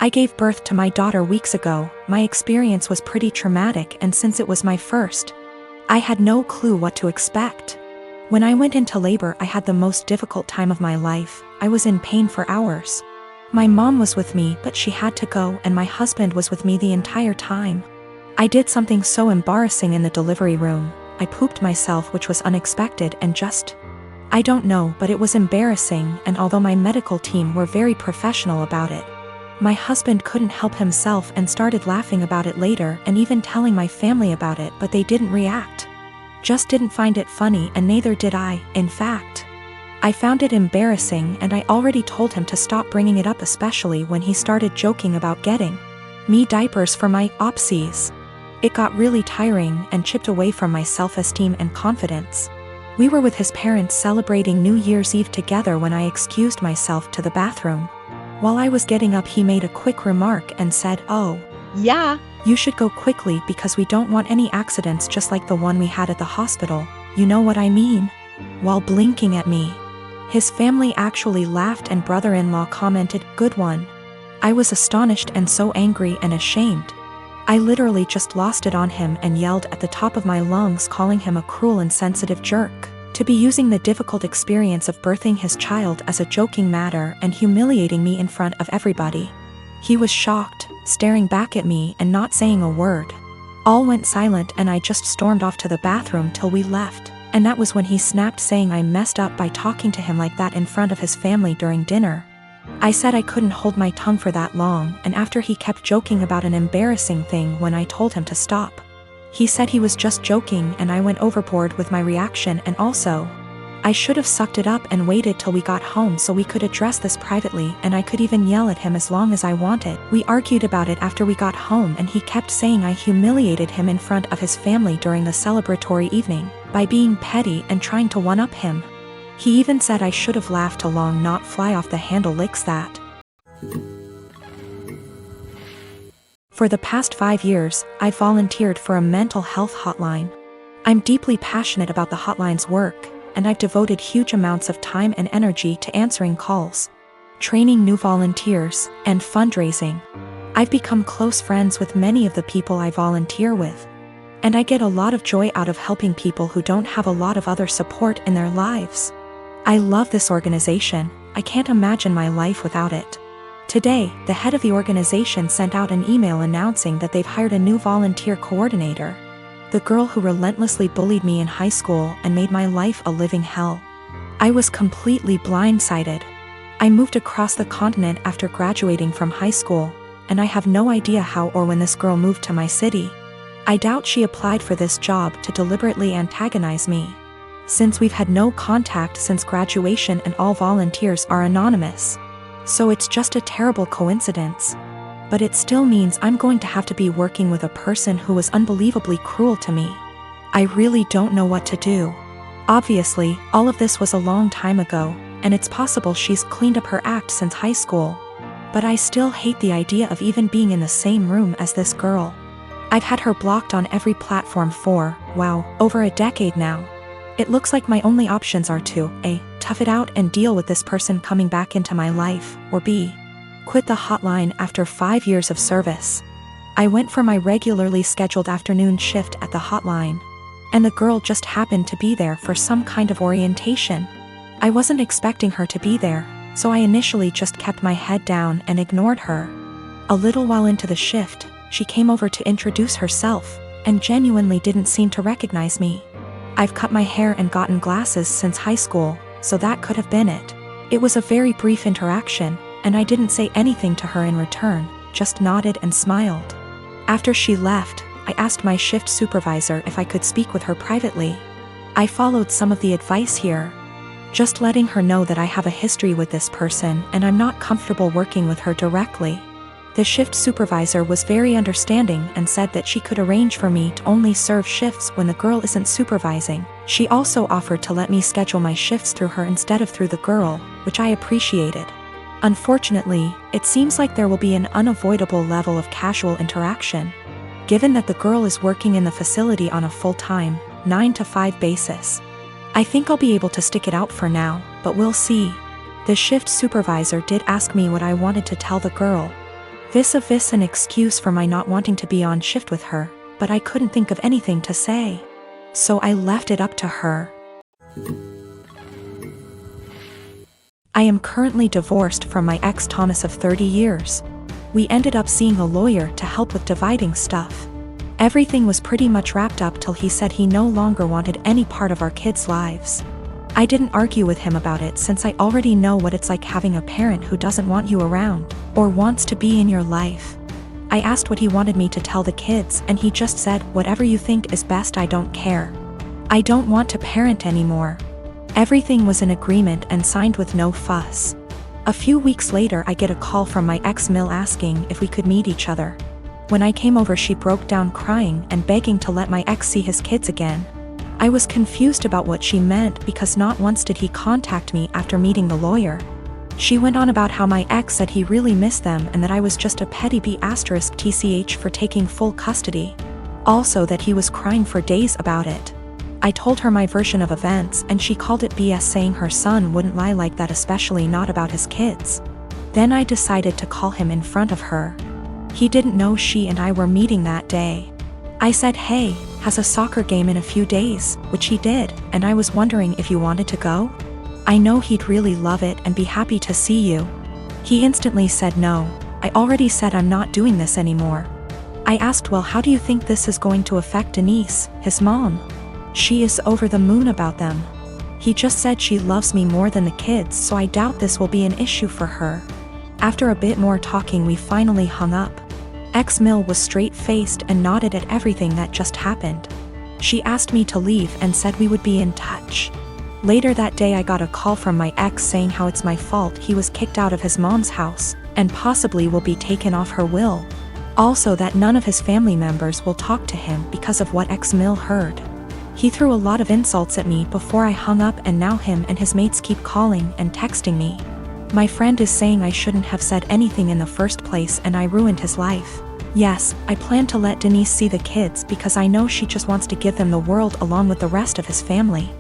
I gave birth to my daughter weeks ago. My experience was pretty traumatic, and since it was my first, I had no clue what to expect. When I went into labor, I had the most difficult time of my life. I was in pain for hours. My mom was with me, but she had to go, and my husband was with me the entire time. I did something so embarrassing in the delivery room. I pooped myself, which was unexpected and I don't know, but it was embarrassing, and although my medical team were very professional about it, my husband couldn't help himself and started laughing about it later and even telling my family about it, but they didn't react. Just didn't find it funny, and neither did I. In fact, I found it embarrassing, and I already told him to stop bringing it up, especially when he started joking about getting me diapers for my opsies. It got really tiring and chipped away from my self-esteem and confidence. We were with his parents celebrating New Year's Eve together when I excused myself to the bathroom. While I was getting up, he made a quick remark and said, "Oh, yeah, you should go quickly because we don't want any accidents just like the one we had at the hospital. You know what I mean?" While blinking at me. His family actually laughed, and brother-in-law commented, "Good one." I was astonished and so angry and ashamed. I literally just lost it on him and yelled at the top of my lungs, calling him a cruel and insensitive jerk, to be using the difficult experience of birthing his child as a joking matter and humiliating me in front of everybody. He was shocked, staring back at me and not saying a word. All went silent, and I just stormed off to the bathroom till we left, and that was when he snapped, saying I messed up by talking to him like that in front of his family during dinner. I said I couldn't hold my tongue for that long, and after he kept joking about an embarrassing thing when I told him to stop. He said he was just joking, and I went overboard with my reaction, and also, I should have sucked it up and waited till we got home so we could address this privately, and I could even yell at him as long as I wanted. We argued about it after we got home, and he kept saying I humiliated him in front of his family during the celebratory evening by being petty and trying to one-up him. He even said I should have laughed along, not fly off the handle licks that. For the past 5 years, I volunteered for a mental health hotline. I'm deeply passionate about the hotline's work, and I've devoted huge amounts of time and energy to answering calls, training new volunteers, and fundraising. I've become close friends with many of the people I volunteer with, and I get a lot of joy out of helping people who don't have a lot of other support in their lives. I love this organization. I can't imagine my life without it. Today, the head of the organization sent out an email announcing that they've hired a new volunteer coordinator. The girl who relentlessly bullied me in high school and made my life a living hell. I was completely blindsided. I moved across the continent after graduating from high school, and I have no idea how or when this girl moved to my city. I doubt she applied for this job to deliberately antagonize me, since we've had no contact since graduation and all volunteers are anonymous. So it's just a terrible coincidence. But it still means I'm going to have to be working with a person who was unbelievably cruel to me. I really don't know what to do. Obviously, all of this was a long time ago, and it's possible she's cleaned up her act since high school. But I still hate the idea of even being in the same room as this girl. I've had her blocked on every platform for, wow, over a decade now. It looks like my only options are to A, tough it out and deal with this person coming back into my life, or B, quit the hotline after 5 years of service. I went for my regularly scheduled afternoon shift at the hotline, and the girl just happened to be there for some kind of orientation. I wasn't expecting her to be there, so I initially just kept my head down and ignored her. A little while into the shift, she came over to introduce herself, and genuinely didn't seem to recognize me. I've cut my hair and gotten glasses since high school, so that could have been it. It was a very brief interaction, and I didn't say anything to her in return, just nodded and smiled. After she left, I asked my shift supervisor if I could speak with her privately. I followed some of the advice here, just letting her know that I have a history with this person and I'm not comfortable working with her directly. The shift supervisor was very understanding and said that she could arrange for me to only serve shifts when the girl isn't supervising. She also offered to let me schedule my shifts through her instead of through the girl, which I appreciated. Unfortunately, it seems like there will be an unavoidable level of casual interaction, given that the girl is working in the facility on a full-time, 9-to-5 basis. I think I'll be able to stick it out for now, but we'll see. The shift supervisor did ask me what I wanted to tell the girl. Vis-a-vis an excuse for my not wanting to be on shift with her, but I couldn't think of anything to say. So I left it up to her. I am currently divorced from my ex Thomas of 30 years. We ended up seeing a lawyer to help with dividing stuff. Everything was pretty much wrapped up till he said he no longer wanted any part of our kids' lives. I didn't argue with him about it since I already know what it's like having a parent who doesn't want you around, or wants to be in your life. I asked what he wanted me to tell the kids and he just said, "Whatever you think is best, I don't care. I don't want to parent anymore." Everything was in agreement and signed with no fuss. A few weeks later I get a call from my ex-mill asking if we could meet each other. When I came over she broke down crying and begging to let my ex see his kids again. I was confused about what she meant because not once did he contact me after meeting the lawyer. She went on about how my ex said he really missed them and that I was just a petty B*TCH for taking full custody. Also that he was crying for days about it. I told her my version of events and she called it BS, saying her son wouldn't lie like that, especially not about his kids. Then I decided to call him in front of her. He didn't know she and I were meeting that day. I said, "Hey, has a soccer game in a few days," which he did, and I was wondering if you wanted to go? I know he'd really love it and be happy to see you. He instantly said no. I already said I'm not doing this anymore. I asked, "Well, how do you think this is going to affect Denise, his mom?" She is over the moon about them. He just said she loves me more than the kids, so I doubt this will be an issue for her. After a bit more talking we finally hung up. Ex-Mill was straight-faced and nodded at everything that just happened. She asked me to leave and said we would be in touch. Later that day I got a call from my ex saying how it's my fault he was kicked out of his mom's house, and possibly will be taken off her will. Also that none of his family members will talk to him because of what ex-Mill heard. He threw a lot of insults at me before I hung up, and now him and his mates keep calling and texting me. My friend is saying I shouldn't have said anything in the first place and I ruined his life. Yes, I plan to let Denise see the kids because I know she just wants to give them the world along with the rest of his family.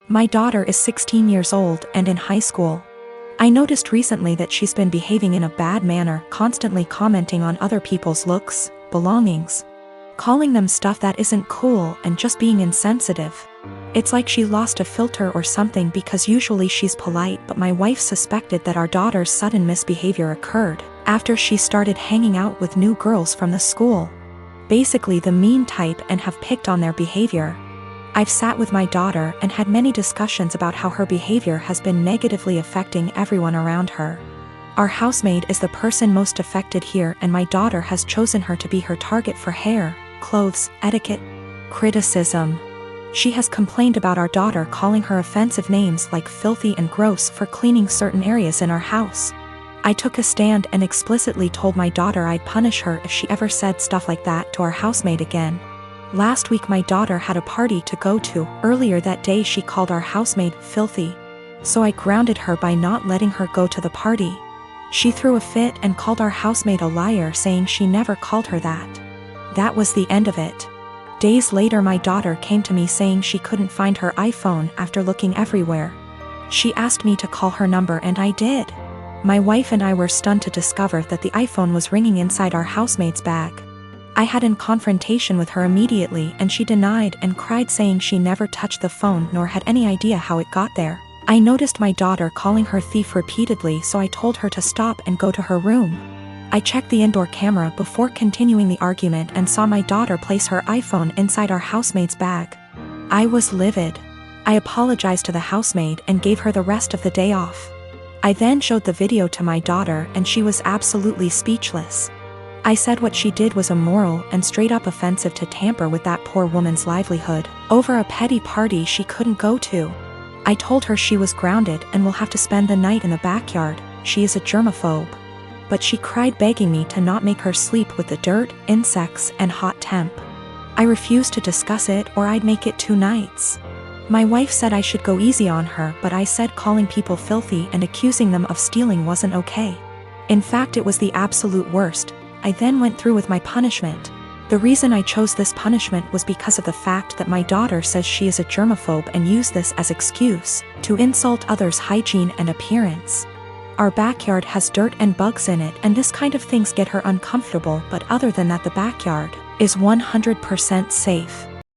My daughter is 16 years old and in high school. I noticed recently that she's been behaving in a bad manner, constantly commenting on other people's looks, belongings, calling them stuff that isn't cool, and just being insensitive. It's like she lost a filter or something because usually she's polite, but my wife suspected that our daughter's sudden misbehavior occurred after she started hanging out with new girls from the school. Basically the mean type, and have picked on their behavior. I've sat with my daughter and had many discussions about how her behavior has been negatively affecting everyone around her. Our housemaid is the person most affected here, and my daughter has chosen her to be her target for hair, clothes, etiquette, criticism. She has complained about our daughter calling her offensive names like filthy and gross for cleaning certain areas in our house. I took a stand and explicitly told my daughter I'd punish her if she ever said stuff like that to our housemaid again. Last week my daughter had a party to go to. Earlier that day she called our housemaid filthy. So I grounded her by not letting her go to the party. She threw a fit and called our housemaid a liar, saying she never called her that. That was the end of it. Days later my daughter came to me saying she couldn't find her iPhone after looking everywhere. She asked me to call her number and I did. My wife and I were stunned to discover that the iPhone was ringing inside our housemaid's bag. I had a confrontation with her immediately and she denied and cried, saying she never touched the phone nor had any idea how it got there. I noticed my daughter calling her thief repeatedly, so I told her to stop and go to her room. I checked the indoor camera before continuing the argument and saw my daughter place her iPhone inside our housemaid's bag. I was livid. I apologized to the housemaid and gave her the rest of the day off. I then showed the video to my daughter and she was absolutely speechless. I said what she did was immoral and straight up offensive to tamper with that poor woman's livelihood over a petty party she couldn't go to. I told her she was grounded and will have to spend the night in the backyard. She is a germaphobe. But she cried, begging me to not make her sleep with the dirt, insects, and hot temp. I refused to discuss it or I'd make it 2 nights. My wife said I should go easy on her, but I said calling people filthy and accusing them of stealing wasn't okay. In fact, it was the absolute worst. I then went through with my punishment. The reason I chose this punishment was because of the fact that my daughter says she is a germaphobe and used this as excuse to insult others' hygiene and appearance. Our backyard has dirt and bugs in it, and this kind of things get her uncomfortable, but other than that the backyard is 100% safe.